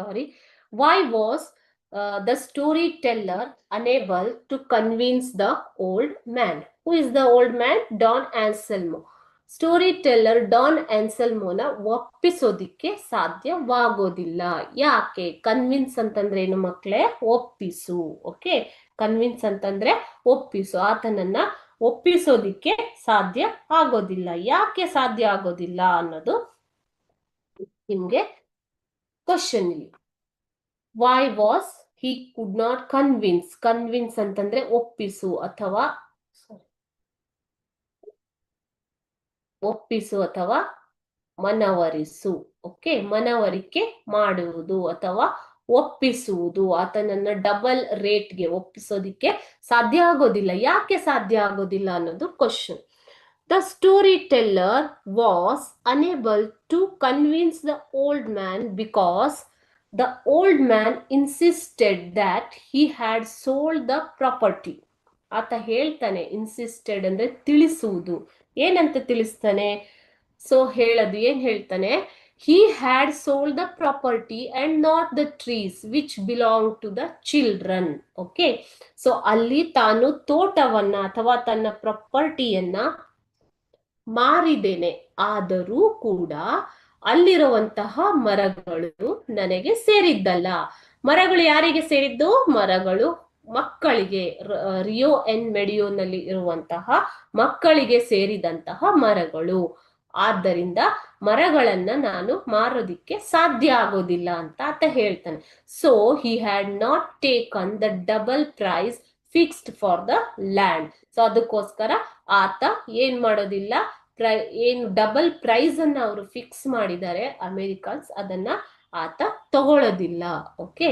sorry, why was the storyteller unable to convince the old man? Who is the old man? Don Anselmo. Story teller Don ಆನ್ಸೆಲ್ಮೋನ ಒಪ್ಪಿಸೋದಿಕ್ಕೆ ಸಾಧ್ಯವಾಗೋದಿಲ್ಲ. ಯಾಕೆ? Convince ಅಂತಂದ್ರೆ ಏನು ಮಕ್ಕಳೇ? ಒಪ್ಪಿಸು. Okay, convince ಅಂತಂದ್ರೆ ಒಪ್ಪಿಸು. ಆತನನ್ನ ಒಪ್ಪಿಸೋದಿಕ್ಕೆ ಸಾಧ್ಯ ಆಗೋದಿಲ್ಲ. ಯಾಕೆ ಸಾಧ್ಯ ಆಗೋದಿಲ್ಲ ಅನ್ನೋದು ನಿಮ್ಗೆ ಕ್ವಶನ್ ಇಲ್ಲಿ. Why was he could not convince. Convince ಅಂತಂದ್ರೆ ಒಪ್ಪಿಸು ಅಥವಾ ಒಪ್ಪಿಸು ಅಥವಾ ಮನವರಿಸು. ಓಕೆ, ಮನವರಿಕೆ ಮಾಡುವುದು ಅಥವಾ ಒಪ್ಪಿಸುವುದು. ಆತನನ್ನ ಡಬಲ್ ರೇಟ್ಗೆ ಒಪ್ಪಿಸೋದಿಕ್ಕೆ ಸಾಧ್ಯ ಆಗೋದಿಲ್ಲ. ಯಾಕೆ ಸಾಧ್ಯ ಆಗೋದಿಲ್ಲ ಅನ್ನೋದು question. The storyteller was unable to convince the old man because the old man insisted that he had sold the property. ಆತ ಹೇಳ್ತಾನೆ, ಇನ್ಸಿಸ್ಟೆಡ್ ಅಂದ್ರೆ ತಿಳಿಸುವುದು. ಏನಂತ ತಿಳಿಸ್ತಾನೆ? ಸೊ ಹೇಳೋದು ಏನ್ ಹೇಳ್ತಾನೆ? he had sold the property and not the trees which belonged to the children. Okay, so ಅಲ್ಲಿ ತಾನು ತೋಟವನ್ನ ಅಥವಾ ತನ್ನ ಪ್ರಾಪರ್ಟಿಯನ್ನ ಮಾರಿದ್ದೇನೆ, ಆದರೂ ಕೂಡ ಅಲ್ಲಿರುವಂತಹ ಮರಗಳು ನನಗೆ ಸೇರಿದ್ದಲ್ಲ. ಮರಗಳು ಯಾರಿಗೆ ಸೇರಿದ್ದು? ಮರಗಳು ಮಕ್ಕಳಿಗೆ, ರಿಯೋ ಎನ್ ಮೆಡಿಯೋನಲ್ಲಿ ಇರುವಂತಹ ಮಕ್ಕಳಿಗೆ ಸೇರಿದಂತಹ ಮರಗಳು. ಆದ್ದರಿಂದ ಮರಗಳನ್ನ ನಾನು ಮಾರೋದಿಕ್ಕೆ ಸಾಧ್ಯ ಆಗೋದಿಲ್ಲ ಅಂತ ಆತ ಹೇಳ್ತಾನೆ. So he had not taken the double price fixed for the land. So ಅದಕ್ಕೋಸ್ಕರ ಆತ ಏನ್ ಮಾಡೋದಿಲ್ಲ, ಏನು ಡಬಲ್ ಪ್ರೈಸ್ ಅನ್ನ ಅವರು ಫಿಕ್ಸ್ ಮಾಡಿದ್ದಾರೆ ಅಮೆರಿಕನ್ಸ್, ಅದನ್ನ ಆತ ತಗೊಳ್ಳೋದಿಲ್ಲ. Okay,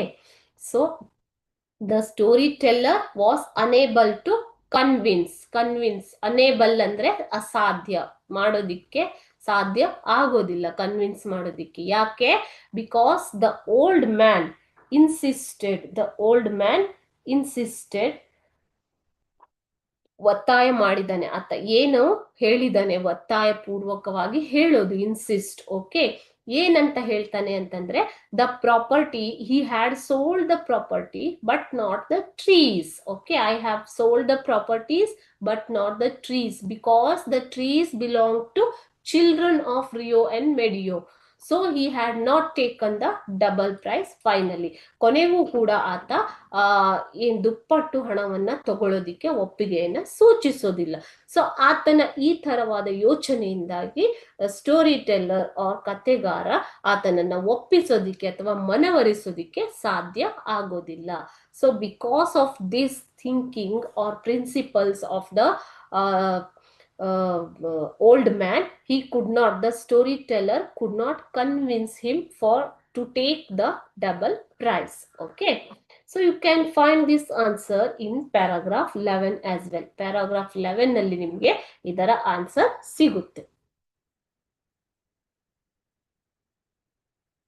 so the story teller was unable to convince. Unable ಅಂದ್ರೆ ಅಸಾಧ್ಯ, ಮಾಡೋದಿಕ್ಕೆ ಸಾಧ್ಯ ಆಗೋದಿಲ್ಲ ಕನ್ವಿನ್ಸ್ ಮಾಡೋದಿಕ್ಕೆ. ಯಾಕೆ? Because the old man insisted, ಒತ್ತಾಯ ಮಾಡಿದ್ದಾನೆ. ಆತ ಏನು ಹೇಳಿದಾನೆ? ಒತ್ತಾಯ ಪೂರ್ವಕವಾಗಿ ಹೇಳೋದು, ಇನ್ಸಿಸ್ಟ್. ಓಕೆ, ಏನಂತ ಹೇಳ್ತಾನೆ ಅಂತಂದ್ರೆ, the property, he had sold the property but not the trees. Okay, I have sold the properties but not the trees because the trees belong to children of Rio and Medio. So he had not taken the double price finally. ಕೊನೆಗೂ ಕೂಡ ಆತ ಏನ್ ದುಪ್ಪಟ್ಟು ಹಣವನ್ನ ತಗೊಳ್ಳೋದಿಕ್ಕೆ ಒಪ್ಪಿಗೆಯನ್ನ ಸೂಚಿಸೋದಿಲ್ಲ. So ಆತನ ಈ ತರವಾದ ಯೋಚನೆಯಿಂದಾಗಿ story teller ಕಥೆಗಾರ ಆತನನ್ನ ಒಪ್ಪಿಸೋದಿಕ್ಕೆ ಅಥವಾ ಮನವರಿಸೋದಿಕ್ಕೆ ಸಾಧ್ಯ ಆಗೋದಿಲ್ಲ. So because of this thinking or principles of the old man, the storyteller could not convince him to take the double price. Okay, so you can find this answer in paragraph 11 as well. Paragraph 11 ನಲ್ಲಿ ನಿಮಗೆ ಇದರ answer ಸಿಗುತ್ತೆ.